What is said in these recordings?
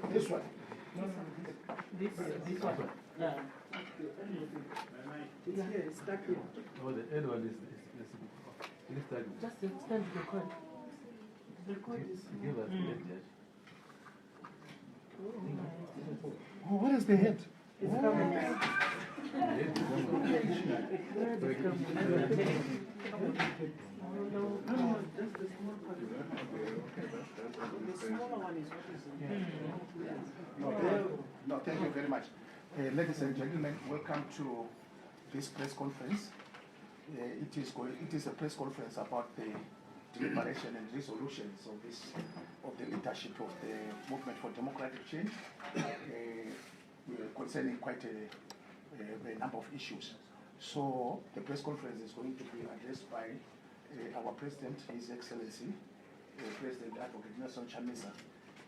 This one. This one. Yeah. It's here, it's stuck here. Oh, the end one is Just extend the cord. The cord is. give us the head. Oh, what is the head? It's coming back. Just the small part. The smaller one is what is in here. No, thank you very much. Ladies and gentlemen, welcome to this press conference. It is a press conference about the deliberation and resolutions of the leadership of the Movement for Democratic Change concerning quite a number of issues. So the press conference is going to be addressed by our President, His Excellency, President Advocate Nelson Chamisa.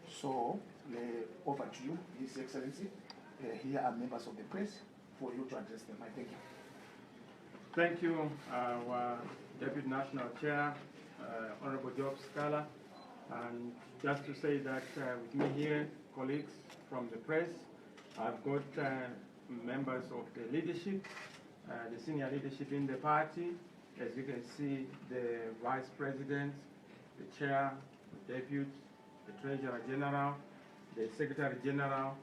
So over to you, His Excellency. Here are members of the press for you to address them. I thank you. Thank you, our Deputy National Chair, Honorable Job Scala. And just to say that with me here, colleagues from the press, I've got members of the leadership, the senior leadership in the party. As you can see, the Vice President, the Chair, the Deputy, the Treasurer General, the Secretary General,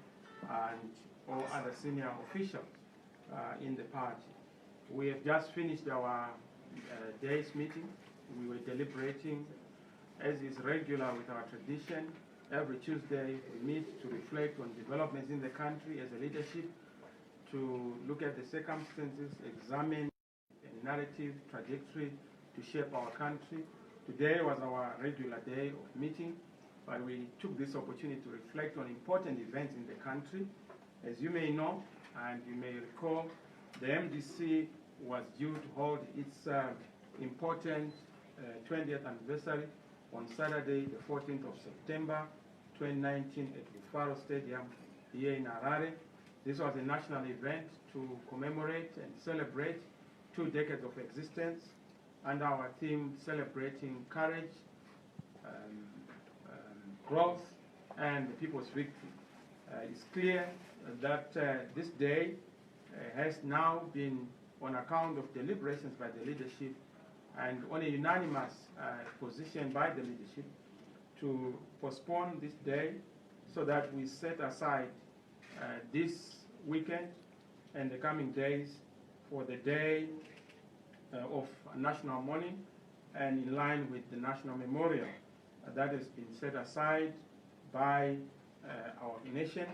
and all other senior officials in the party. We have just finished our day's meeting. We were deliberating, as is regular with our tradition. Every Tuesday we meet to reflect on developments in the country as a leadership, to look at the circumstances, examine a narrative trajectory to shape our country. Today was our regular day of meeting, but we took this opportunity to reflect on important events in the country. As you may know, and you may recall, the MDC was due to hold its important 20th anniversary on Saturday, the 14th of September 2019 at Faro Stadium here in Harare. This was a national event to commemorate and celebrate 2 decades of existence, and our theme celebrating courage, growth, and the people's victory. It's clear that this day has now been on account of deliberations by the leadership and on a unanimous position by the leadership to postpone this day so that we set aside this weekend and the coming days for the day of national mourning, and in line with the national memorial that has been set aside by our nation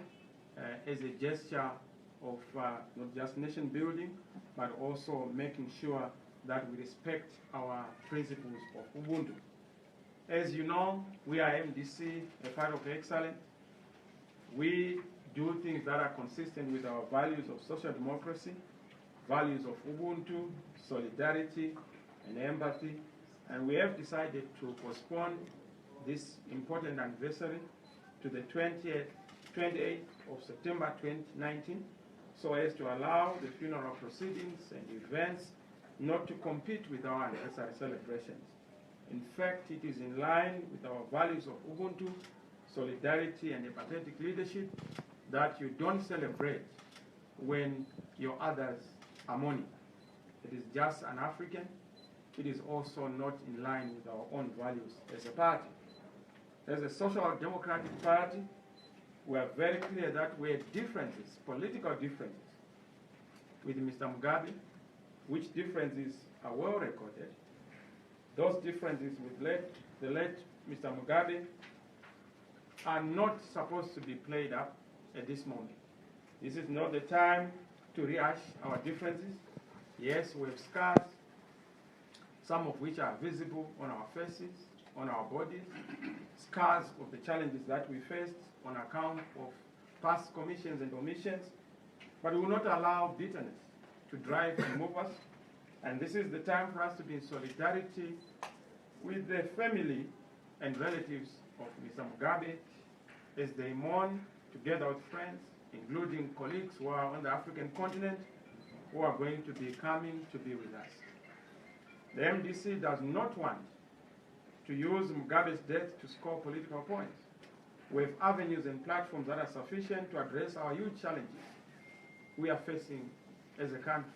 as a gesture of not just nation building, but also making sure that we respect our principles of Ubuntu. As you know, we are MDC, a part of excellence. We do things that are consistent with our values of social democracy, values of Ubuntu, solidarity, and empathy. And we have decided to postpone this important anniversary to the 28th of September 2019, so as to allow the funeral proceedings and events not to compete with our anniversary celebrations. In fact, it is in line with our values of Ubuntu, solidarity, and empathetic leadership that you don't celebrate when your others are mourning. It is just an African. It is also not in line with our own values as a party. As a social democratic party, we are very clear that we have differences, political differences, with Mr. Mugabe, which differences are well recorded. Those differences with the late Mr. Mugabe are not supposed to be played up at this moment. This is not the time to rehash our differences. Yes, we have scars, some of which are visible on our faces, on our bodies, scars of the challenges that we faced on account of past commissions and omissions, but we will not allow bitterness to drive and move us. And this is the time for us to be in solidarity with the family and relatives of Mr. Mugabe as they mourn together with friends, including colleagues who are on the African continent, who are going to be coming to be with us. The MDC does not want to use Mugabe's death to score political points. We have avenues and platforms that are sufficient to address our huge challenges we are facing as a country.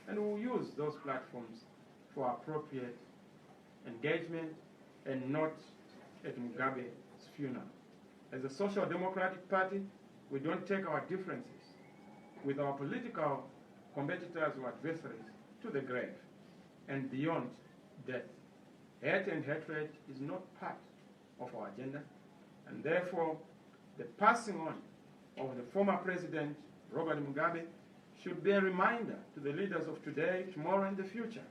And we will use those platforms for appropriate engagement and not at Mugabe's funeral. As a social democratic party, we don't take our differences with our political competitors or adversaries to the grave and beyond death. Hate and hatred is not part of our agenda, and therefore the passing on of the former president, Robert Mugabe, should be a reminder to the leaders of today, tomorrow, and the future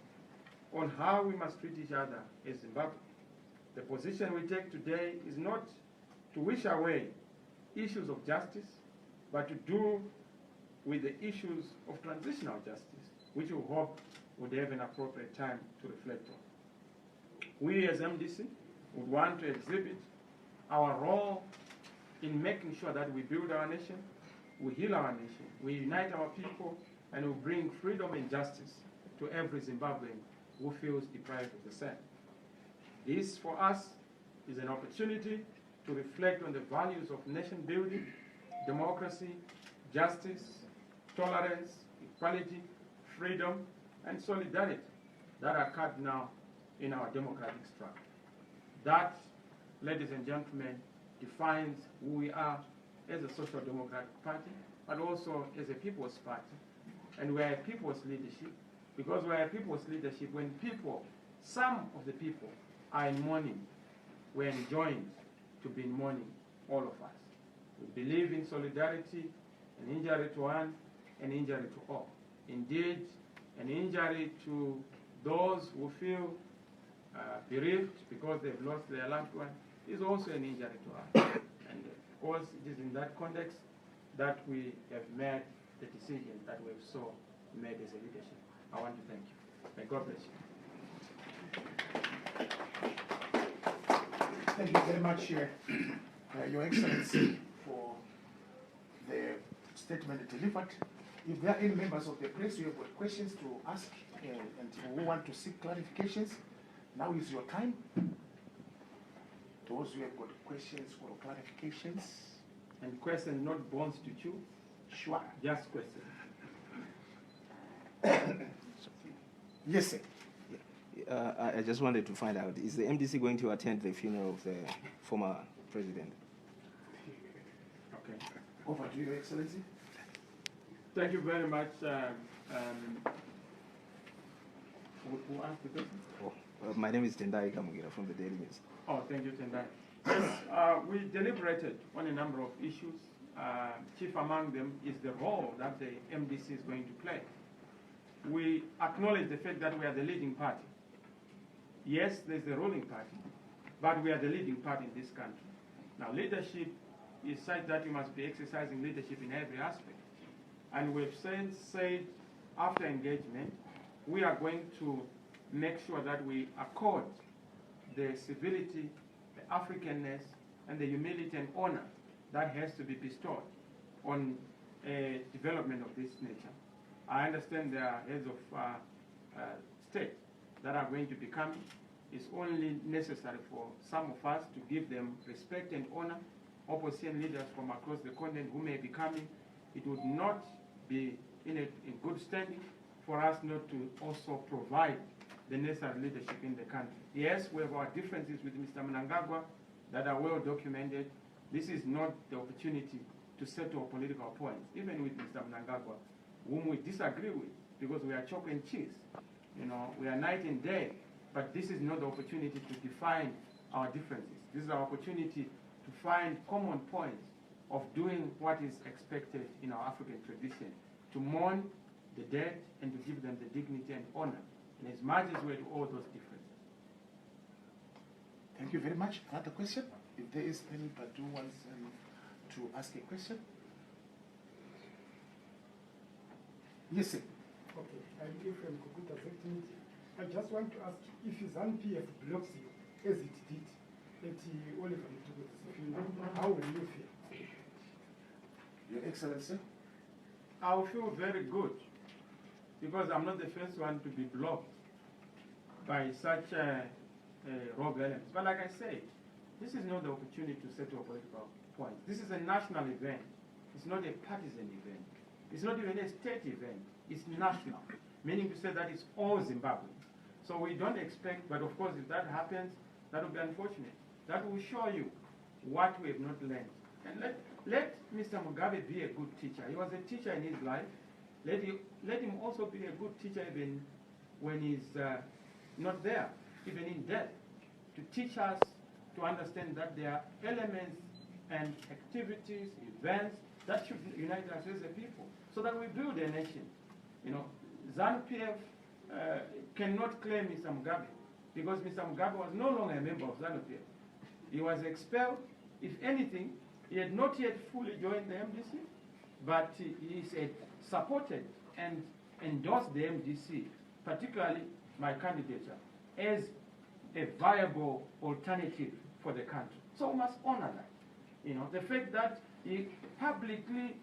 on how we must treat each other as Zimbabwe. The position we take today is not to wish away issues of justice, but to do with the issues of transitional justice, which we hope would have an appropriate time to reflect on. We as MDC would want to exhibit our role in making sure that we build our nation, we heal our nation, we unite our people, and we bring freedom and justice to every Zimbabwean who feels deprived of the same. This, for us, is an opportunity to reflect on the values of nation building, democracy, justice, tolerance, equality, freedom, and solidarity that are cardinal in our democratic structure. That, ladies and gentlemen, defines who we are as a social democratic party, but also as a people's party. And we are a people's leadership, because we are a people's leadership when people, some of the people, are in mourning. We are enjoined to be in mourning, all of us. We believe in solidarity, an injury to one, an injury to all. Indeed, an injury to those who feel bereaved because they've lost their loved one is also an injury to us. And of course, it is in that context that we have made the decision that we have so made as a leadership. I want to thank you. May God bless you. Thank you very much, Your Excellency, for the statement delivered. If there are any members of the press who have got questions to ask and who want to seek clarifications, now is your time. Those who have got questions or clarifications. And questions, not bones to chew. Sure. Just questions. Yes, sir. I just wanted to find out, is the MDC going to attend the funeral of the former president? Okay. Over to you, Your Excellency. Thank you very much. Who asked the question? Oh, my name is Tendai Kamugira from the Daily News. Oh, thank you, Tendai. Yes, we deliberated on a number of issues. Chief among them is the role that the MDC is going to play. We acknowledge the fact that we are the leading party. Yes, there's the ruling party, but we are the leading party in this country. Now, leadership is such that you must be exercising leadership in every aspect. And we've said after engagement, we are going to make sure that we accord the civility, the Africanness, and the humility and honor that has to be bestowed on a development of this nature. I understand there are heads of state that are going to be coming. It's only necessary for some of us to give them respect and honor. Opposition leaders from across the continent who may be coming, it would not be in good standing for us not to also provide the necessary leadership in the country. Yes, we have our differences with Mr. Mnangagwa that are well documented. This is not the opportunity to settle political points, even with Mr. Mnangagwa, whom we disagree with, because we are chalk and cheese. You know, we are night and day, but this is not the opportunity to define our differences. This is our opportunity to find common points of doing what is expected in our African tradition, to mourn the dead and to give them the dignity and honor, and as much as we do all those differences. Thank you very much. Another question? If there is anybody who wants to ask a question? Yes, sir. Okay, I'm here from Kukuta Settlement. I just want to ask if ZANU-PF blocks you, as it did at Oliver Mtuku's funeral, how will you feel? Your Excellency. I'll feel very good, because I'm not the first one to be blocked by such rogue elements. But like I said, this is not the opportunity to settle political points. This is a national event. It's not a partisan event. It's not even a state event. It's national, meaning to say that it's all Zimbabweans. So we don't expect, but of course if that happens, that will be unfortunate. That will show you what we have not learned. And let Mr. Mugabe be a good teacher. He was a teacher in his life. Let him also be a good teacher even when he's not there, even in death, to teach us to understand that there are elements and activities, events that should unite us as a people, so that we build a nation. You know, ZANU-PF cannot claim Mr. Mugabe, because Mr. Mugabe was no longer a member of ZANU-PF. He was expelled. If anything, he had not yet fully joined the MDC, but he said supported and endorsed the MDC, particularly my candidature, as a viable alternative for the country. So we must honor that. You know, the fact that he publicly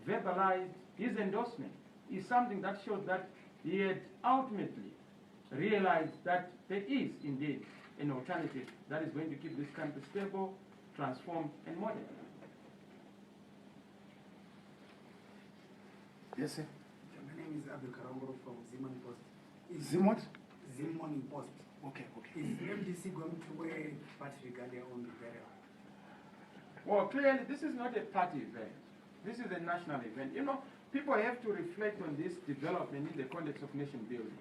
verbalized his endorsement is something that shows that he had ultimately realized that there is indeed an alternative that is going to keep this country stable, transformed, and modern. Yes, sir. My name is Abdul Karangoro from Zimon Post. Zimot? Zimon Post. Okay, okay. Is MDC going to wear party regalia on the burial? Well, clearly, this is not a party event. This is a national event. You know, people have to reflect on this development in the context of nation building.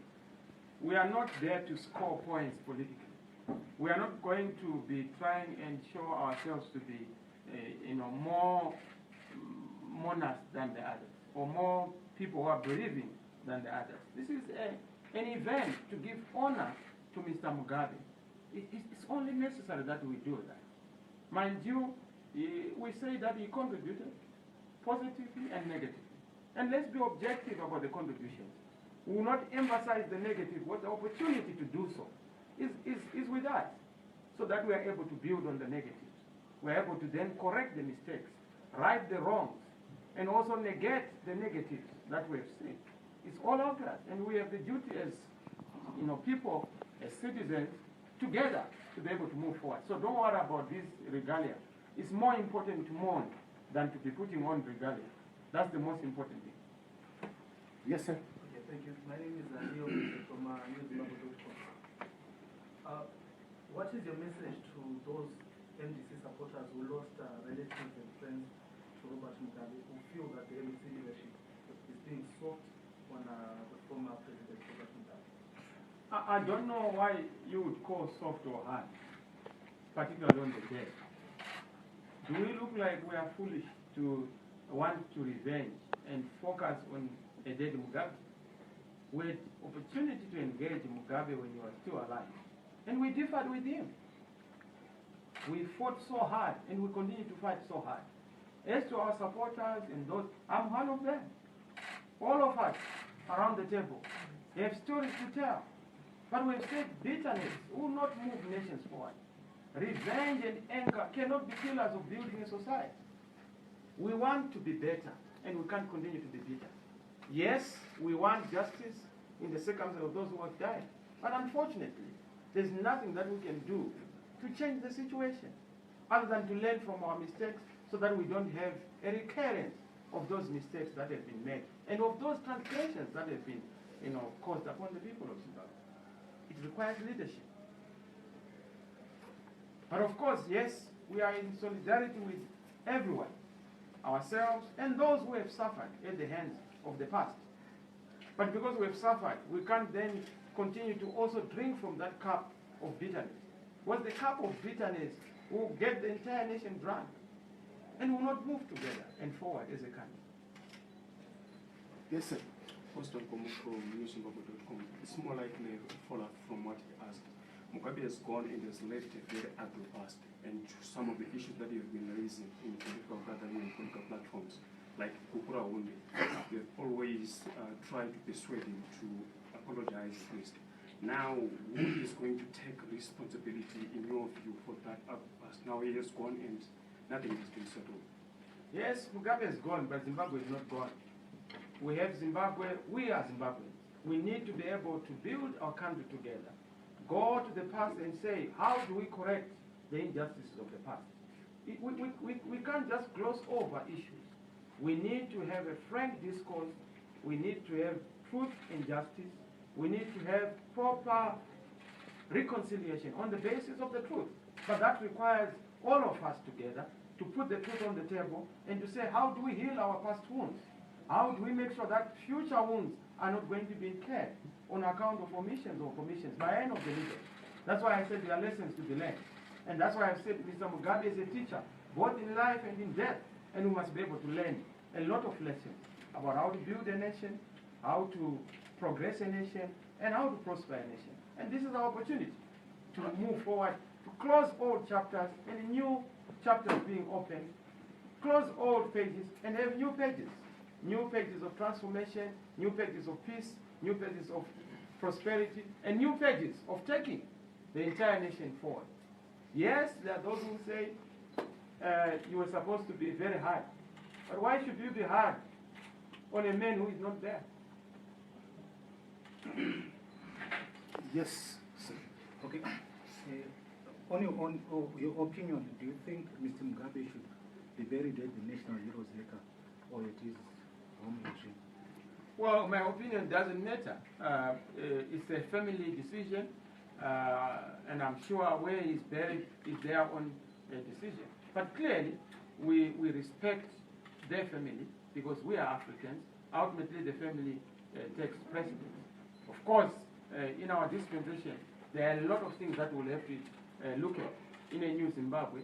We are not there to score points politically. We are not going to be trying and show ourselves to be, more monarchs than the others, or more people who are believing than the others. This is an event to give honor to Mr. Mugabe. It's only necessary that we do that. Mind you, we say that he contributed positively and negatively. And let's be objective about the contributions. We will not emphasize the negative, what the opportunity to do so is with us, so that we are able to build on the negatives. We are able to then correct the mistakes, right the wrongs, and also negate the negatives that we have seen. It's all of us, and we have the duty as people, as citizens, together to be able to move forward. So don't worry about this regalia. It's more important to mourn than to be putting on regalia. That's the most important thing. Yes, sir. Okay, thank you. My name is Leo from newsmapper.com. What is your message to those MDC supporters who lost relatives and friends to Robert Mugabe, who feel that the MDC leadership is being soft on the former president Robert Mugabe? I don't know why you would call soft or hard, particularly on the dead. Do we look like we are foolish to want to revenge and focus on a dead Mugabe? We had opportunity to engage Mugabe when he was still alive, and we differed with him. We fought so hard, and we continue to fight so hard. As to our supporters and those, I'm one of them. All of us around the table have stories to tell. But we've said bitterness will not move nations forward. Revenge and anger cannot be pillars of building a society. We want to be better, and we can't continue to be bitter. Yes, we want justice in the circumstances of those who have died. But unfortunately, there's nothing that we can do to change the situation other than to learn from our mistakes so that we don't have a recurrence of those mistakes that have been made and of those transgressions that have been caused upon the people of Zimbabwe. It requires leadership. But of course, yes, we are in solidarity with everyone, ourselves and those who have suffered at the hands of the past. But because we have suffered, we can't then continue to also drink from that cup of bitterness. Because the cup of bitterness will get the entire nation drunk and will not move together and forward as a country. Yes, sir. Austin Komu from newsmapper.com. It's more likely a follow-up from what he asked. Mugabe has gone and has left a very ugly past, and some of the issues that he has been raising in political gathering and political platforms, like Kukura Hunde, they have always tried to persuade him to apologize first. Now, who is going to take responsibility, in your view, for that ugly past? Now he has gone and nothing has been settled. Yes, Mugabe is gone, but Zimbabwe is not gone. We have Zimbabwe, we are Zimbabweans. We need to be able to build our country together. Go to the past and say, how do we correct the injustices of the past? we can't just gloss over issues. We need to have a frank discourse. We need to have truth and justice. We need to have proper reconciliation on the basis of the truth. But that requires all of us together to put the truth on the table and to say, how do we heal our past wounds? How do we make sure that future wounds are not going to be incurred on account of omissions or commissions by any of the leaders? That's why I said there are lessons to be learned. And that's why I've said Mr. Mugabe is a teacher, both in life and in death. And we must be able to learn a lot of lessons about how to build a nation, how to progress a nation, and how to prosper a nation. And this is our opportunity to move forward, to close old chapters and new chapters being opened, close old pages and have new pages of transformation, new pages of peace, new pages of prosperity, and new pages of taking the entire nation forward. Yes, there are those who say you were supposed to be very hard. But why should you be hard on a man who is not there? Yes, sir. Okay. On your opinion, do you think Mr. Mugabe should be buried at the National Heroes Acre or at his home regime? Well, my opinion doesn't matter. It's a family decision, and I'm sure where he's buried is their own decision. But clearly, we respect their family because we are Africans. Ultimately, the family takes precedence. Of course, in our dispensation, there are a lot of things that we'll have to look at in a new Zimbabwe.